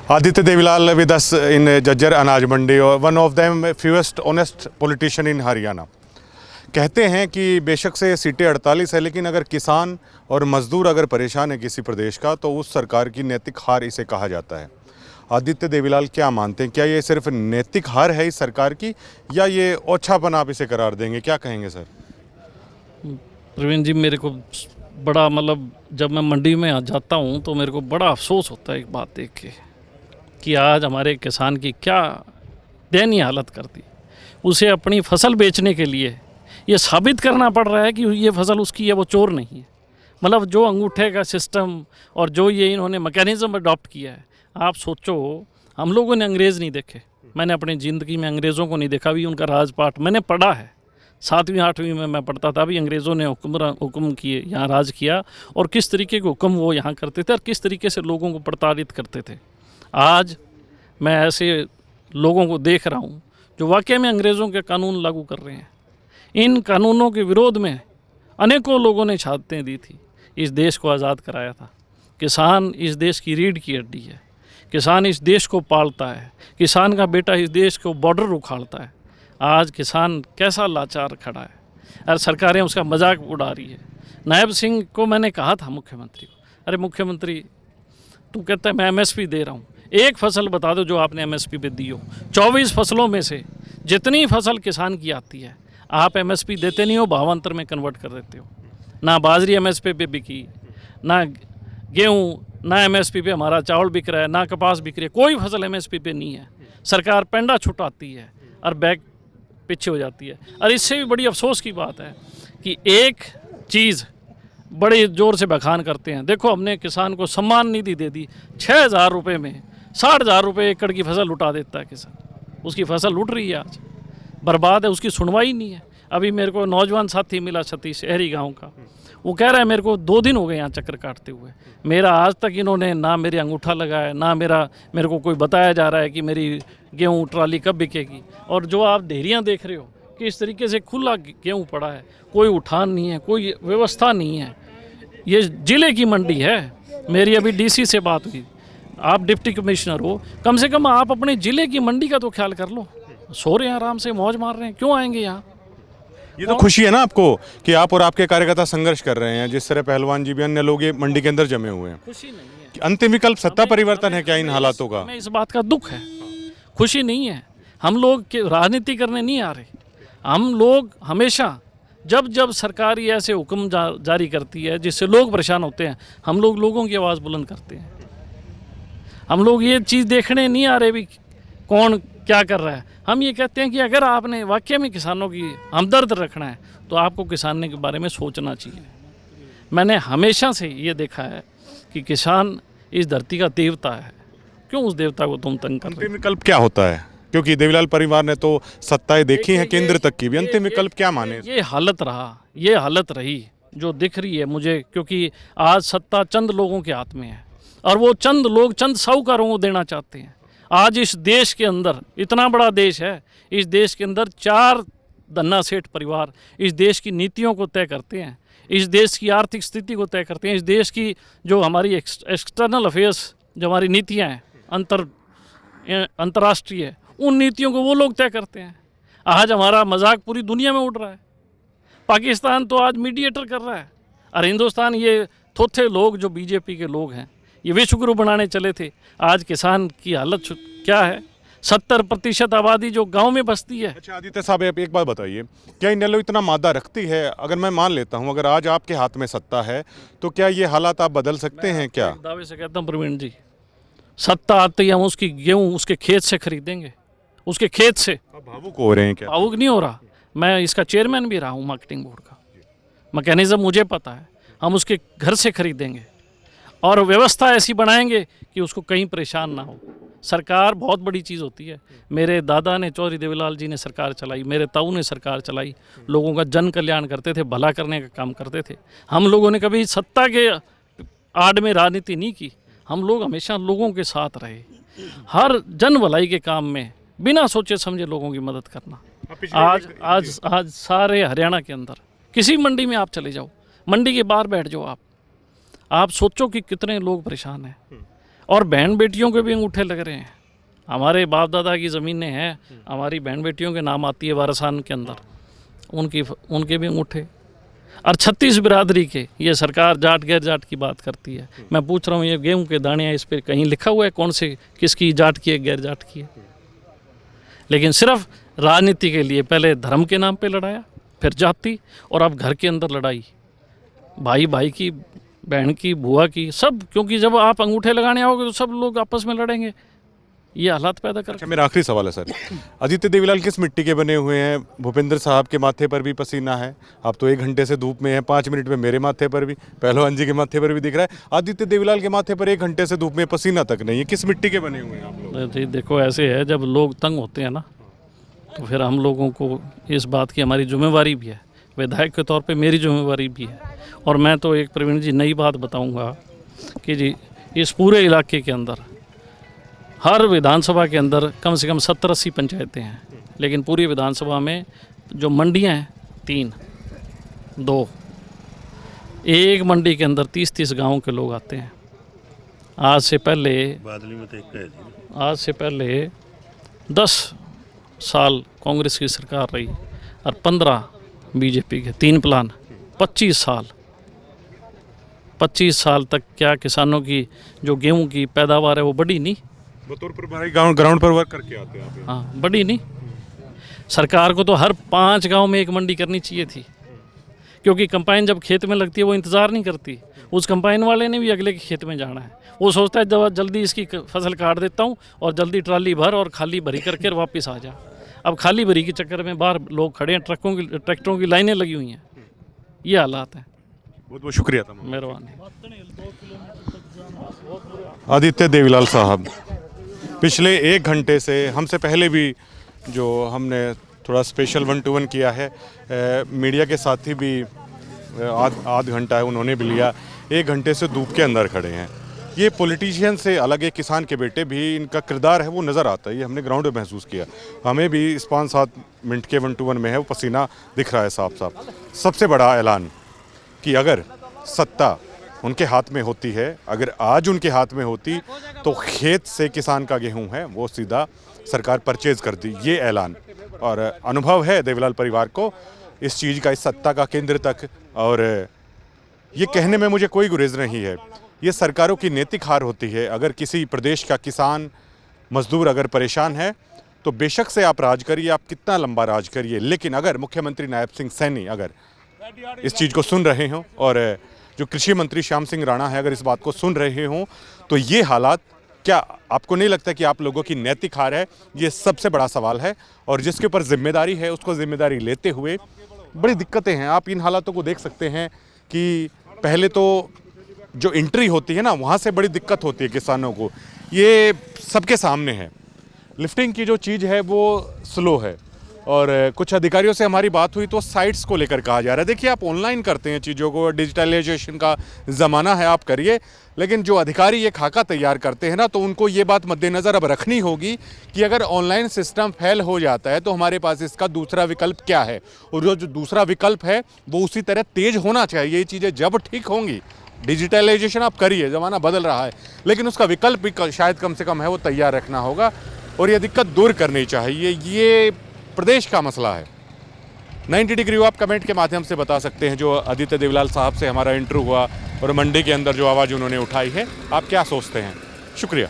Aditya Devilal with us in Jajjar Anaj Mandi, और one of them fewest honest politician in Haryana. कहते हैं कि बेशक से सीटें 48 है, लेकिन अगर किसान और मजदूर अगर परेशान है किसी प्रदेश का, तो उस सरकार की नैतिक हार इसे कहा जाता है। आदित्य देवीलाल क्या मानते हैं, क्या ये सिर्फ नैतिक हार है इस सरकार की, या ये ओछापन आप इसे करार देंगे? क्या कहेंगे सर? प्रवीण जी, मेरे को बड़ा जब मैं मंडी में जाता हूँ तो मेरे को बड़ा अफसोस होता है एक बात देख के कि आज हमारे किसान की क्या दयनीय हालत कर दी। उसे अपनी फसल बेचने के लिए ये साबित करना पड़ रहा है कि ये फसल उसकी है, वो चोर नहीं है। जो अंगूठे का सिस्टम और जो ये इन्होंने मैकेनिज़्म अडॉप्ट किया है, आप सोचो, हम लोगों ने अंग्रेज़ नहीं देखे। मैंने अपनी ज़िंदगी में अंग्रेज़ों को नहीं देखा। भी उनका राजपाट मैंने पढ़ा है, 7वीं 8वीं में मैं पढ़ता था। अभी अंग्रेज़ों ने हुक्म किए, यहाँ राज किया, और किस तरीके के हुक्म वो यहाँ करते थे और किस तरीके से लोगों को प्रताड़ित करते थे। आज मैं ऐसे लोगों को देख रहा हूँ जो वाकई में अंग्रेज़ों के कानून लागू कर रहे हैं। इन कानूनों के विरोध में अनेकों लोगों ने शहादतें दी थी, इस देश को आज़ाद कराया था। किसान इस देश की रीढ़ की हड्डी है। किसान इस देश को पालता है। किसान का बेटा इस देश को बॉर्डर उखाड़ता है। आज किसान कैसा लाचार खड़ा है और सरकारें उसका मजाक उड़ा रही है। नायब सिंह को मैंने कहा था मुख्यमंत्री को, अरे मुख्यमंत्री, तू कहता है मैं एमएसपी दे रहा हूँ, एक फसल बता दो जो आपने एमएसपी पे दी हो। 24 फसलों में से जितनी फसल किसान की आती है आप एमएसपी देते नहीं हो, भावांतर में कन्वर्ट कर देते हो। ना बाजरी एमएसपी पे बिकी, ना गेहूँ, ना एमएसपी पे हमारा चावल बिक रहा है, ना कपास बिक रही है। कोई फसल एमएसपी पे नहीं है। सरकार पेंडा छुटाती है और बैग पीछे हो जाती है। और इससे भी बड़ी अफसोस की बात है कि एक चीज़ बड़े ज़ोर से बखान करते हैं। देखो, हमने किसान को सम्मान निधि दे दी, 6,000 रुपये में 60,000 रुपये एकड़ की फसल लुटा देता है किसान। उसकी फसल लुट रही है, आज बर्बाद है, उसकी सुनवाई नहीं है। अभी मेरे को नौजवान साथी मिला सतीश शहरी गाँव का, वो कह रहा है मेरे को 2 दिन हो गए यहाँ चक्कर काटते हुए, मेरा आज तक इन्होंने ना मेरे अंगूठा लगाया, ना मेरे को कोई बताया जा रहा है कि मेरी गेहूँ ट्राली कब बिकेगी। और जो आप ढेरियाँ देख रहे हो कि इस तरीके से खुला गेहूँ पड़ा है, कोई उठान नहीं है, कोई व्यवस्था नहीं है। ये ज़िले की मंडी है। मेरी अभी डीसी से बात हुई, आप डिप्टी कमिश्नर हो, कम से कम आप अपने ज़िले की मंडी का तो ख्याल कर लो। सो रहे हैं आराम से, मौज मार रहे हैं, क्यों आएंगे यहाँ? ये तो खुशी है ना आपको कि आप और आपके कार्यकर्ता संघर्ष कर रहे हैं, जिस तरह पहलवान जी भी अन्य लोग ये मंडी के अंदर जमे हुए हैं। खुशी नहीं है कि अंतिम विकल्प सत्ता परिवर्तन है क्या इन हालातों का? हमें इस बात का दुख है, खुशी नहीं है। हम लोग राजनीति करने नहीं आ रहे। हम लोग हमेशा जब जब सरकार ये ऐसे हुक्म जारी करती है जिससे लोग परेशान होते हैं, हम लोग लोगों की आवाज़ बुलंद करते हैं। हम लोग ये चीज़ देखने नहीं आ रहे भी कौन क्या कर रहा है। हम ये कहते हैं कि अगर आपने वाकई में किसानों की हमदर्द रखना है तो आपको किसानों के बारे में सोचना चाहिए। मैंने हमेशा से ये देखा है कि किसान इस धरती का देवता है। क्यों उस देवता को तुम तंग कर रहे हो? अंतिम विकल्प क्या होता है? क्योंकि देवीलाल परिवार ने तो सत्ताएं देखी हैं केंद्र तक की भी। अंतिम विकल्प क्या माने? ये हालत रही जो दिख रही है मुझे, क्योंकि आज सत्ता चंद लोगों के हाथ में है और वो चंद लोग चंद साहूकारों को देना चाहते हैं। आज इस देश के अंदर, इतना बड़ा देश है, इस देश के अंदर 4 धन्ना सेठ परिवार इस देश की नीतियों को तय करते हैं, इस देश की आर्थिक स्थिति को तय करते हैं, इस देश की जो हमारी एक्सटर्नल अफेयर्स, जो हमारी नीतियाँ हैं अंतर्राष्ट्रीय, उन नीतियों को वो लोग तय करते हैं। आज हमारा मजाक पूरी दुनिया में उड़ रहा है। पाकिस्तान तो आज मीडिएटर कर रहा है, और हिंदुस्तान, ये थोथे लोग जो बीजेपी के लोग हैं, ये विश्वगुरु बनाने चले थे। आज किसान की हालत क्या है? 70% आबादी जो गांव में बसती है। अच्छा आदित्य साहब, आप एक बात बताइए, क्या इनेलो इतना मादा रखती है? अगर मैं मान लेता हूं, अगर आज आपके हाथ में सत्ता है तो क्या ये हालात आप बदल सकते हैं क्या? दावे से कहता हूँ प्रवीण जी, सत्ता आते ही हम उसकी गेहूँ उसके खेत से खरीदेंगे, उसके खेत से। भावुक हो रहे हैं क्या? भावुक नहीं हो रहा, मैं इसका चेयरमैन भी रहा हूँ मार्केटिंग बोर्ड का। मैकेनिज्म मुझे पता है। हम उसके घर से खरीदेंगे और व्यवस्था ऐसी बनाएंगे कि उसको कहीं परेशान ना हो। सरकार बहुत बड़ी चीज़ होती है। मेरे दादा ने, चौधरी देवीलाल जी ने सरकार चलाई, मेरे ताऊ ने सरकार चलाई, लोगों का जन कल्याण करते थे, भला करने का काम करते थे। हम लोगों ने कभी सत्ता के आड़ में राजनीति नहीं की। हम लोग हमेशा लोगों के साथ रहे, हर जन भलाई के काम में बिना सोचे समझे लोगों की मदद करना। आज सारे हरियाणा के अंदर किसी मंडी में आप चले जाओ, मंडी के बाहर बैठ जाओ, आप सोचो कि कितने लोग परेशान हैं। और बहन बेटियों के भी अंगूठे लग रहे हैं। हमारे बाप दादा की ज़मीनें हैं, हमारी बहन बेटियों के नाम आती है वारसान के अंदर, उनके भी अंगूठे। और 36 बिरादरी के, ये सरकार जाट गैर जाट की बात करती है। मैं पूछ रहा हूँ, ये गेहूं के दाने हैं, इस पर कहीं लिखा हुआ है कौन से किसकी जाट की है गैर जाट की है? लेकिन सिर्फ राजनीति के लिए पहले धर्म के नाम पे लड़ाया, फिर जाति, और अब घर के अंदर लड़ाई, भाई भाई की, बहन की, बुआ की, सब। क्योंकि जब आप अंगूठे लगाने आओगे तो सब लोग आपस में लड़ेंगे, ये हालात पैदा कर। अच्छा, मेरा आखिरी सवाल है सर, आदित्य देवीलाल किस मिट्टी के बने हुए हैं? भूपेंद्र साहब के माथे पर भी पसीना है, आप तो 1 घंटे से धूप में हैं, 5 मिनट में मेरे माथे पर भी, पहलवान जी के माथे पर भी दिख रहा है। आदित्य देवीलाल के माथे पर 1 घंटे से धूप में पसीना तक नहीं है। किस मिट्टी के बने हुए हैं आप लोग? जी देखो, ऐसे है, जब लोग तंग होते हैं ना, तो फिर हम लोगों को इस बात की हमारी जिम्मेवारी भी है, विधायक के तौर पे मेरी जिम्मेवारी भी है। और मैं तो एक प्रवीण जी नई बात बताऊंगा कि जी इस पूरे इलाके के अंदर, हर विधानसभा के अंदर कम से कम 70-80 पंचायतें हैं, लेकिन पूरी विधानसभा में जो मंडियां हैं 3, 2, एक मंडी के अंदर 30-30 गाँव के लोग आते हैं। आज से पहले 10 साल कांग्रेस की सरकार रही और 15 बीजेपी के, 3 प्लान, 25 साल तक क्या किसानों की जो गेहूं की पैदावार है वो बढ़ी नहीं? बतौर प्रभारी ग्राउंड पर वर्क करके आते हैं आप। हाँ, बढ़ी नहीं। सरकार को तो हर 5 गांव में एक मंडी करनी चाहिए थी, क्योंकि कंपाइन जब खेत में लगती है वो इंतज़ार नहीं करती, उस कंपाइन वाले ने भी अगले के खेत में जाना है। वो सोचता है जल्दी इसकी फसल काट देता हूँ और जल्दी ट्राली भर और खाली भरी करके वापस आ जा। अब खाली भरी के चक्कर में बाहर लोग खड़े हैं, ट्रैक्टरों की लाइनें लगी हुई हैं, ये हालात हैं। बहुत बहुत शुक्रिया था, मेहरबानी। आदित्य देवीलाल साहब पिछले 1 घंटे से, हमसे पहले भी जो हमने थोड़ा स्पेशल 1-to-1 किया है, मीडिया के साथी भी आध घंटा है उन्होंने भी लिया, 1 घंटे से धूप के अंदर खड़े हैं। ये पॉलिटिशियन से अलग एक किसान के बेटे भी, इनका किरदार है वो नज़र आता है, ये हमने ग्राउंड में महसूस किया। हमें भी इस 5-7 मिनट के 1-to-1 में है वो पसीना दिख रहा है साफ साफ। सबसे बड़ा ऐलान कि अगर सत्ता उनके हाथ में होती है, अगर आज उनके हाथ में होती तो खेत से किसान का गेहूं है वो सीधा सरकार परचेज कर दी, ये ऐलान। और अनुभव है देवीलाल परिवार को इस चीज़ का, इस सत्ता का केंद्र तक, और ये कहने में मुझे कोई गुरेज नहीं है, ये सरकारों की नैतिक हार होती है। अगर किसी प्रदेश का किसान मजदूर अगर परेशान है तो बेशक से आप राज करिए, आप कितना लंबा राज करिए, लेकिन अगर मुख्यमंत्री नायब सिंह सैनी अगर इस चीज़ को सुन रहे हों और जो कृषि मंत्री श्याम सिंह राणा है अगर इस बात को सुन रहे हों, तो ये हालात, क्या आपको नहीं लगता कि आप लोगों की नैतिक हार है? ये सबसे बड़ा सवाल है, और जिसके ऊपर जिम्मेदारी है उसको जिम्मेदारी लेते हुए बड़ी दिक्कतें हैं। आप इन हालातों को देख सकते हैं कि पहले तो जो एंट्री होती है ना, वहाँ से बड़ी दिक्कत होती है किसानों को, ये सबके सामने है। लिफ्टिंग की जो चीज़ है वो स्लो है, और कुछ अधिकारियों से हमारी बात हुई तो साइट्स को लेकर कहा जा रहा है, देखिए आप ऑनलाइन करते हैं चीज़ों को, डिजिटलाइजेशन का ज़माना है, आप करिए, लेकिन जो अधिकारी ये खाका तैयार करते हैं ना, तो उनको ये बात मद्देनज़र अब रखनी होगी कि अगर ऑनलाइन सिस्टम फेल हो जाता है तो हमारे पास इसका दूसरा विकल्प क्या है, और जो दूसरा विकल्प है वो उसी तरह तेज़ होना चाहिए। ये चीज़ें जब ठीक होंगी, डिजिटलाइजेशन आप करिए, ज़माना बदल रहा है, लेकिन उसका विकल्प भी शायद कम से कम है वो तैयार रखना होगा, और ये दिक्कत दूर करनी चाहिए। ये प्रदेश का मसला है। 90 डिग्री आप कमेंट के माध्यम से बता सकते हैं, जो आदित्य देवीलाल साहब से हमारा इंटरव्यू हुआ और मंडी के अंदर जो आवाज़ उन्होंने उठाई है, आप क्या सोचते हैं? शुक्रिया।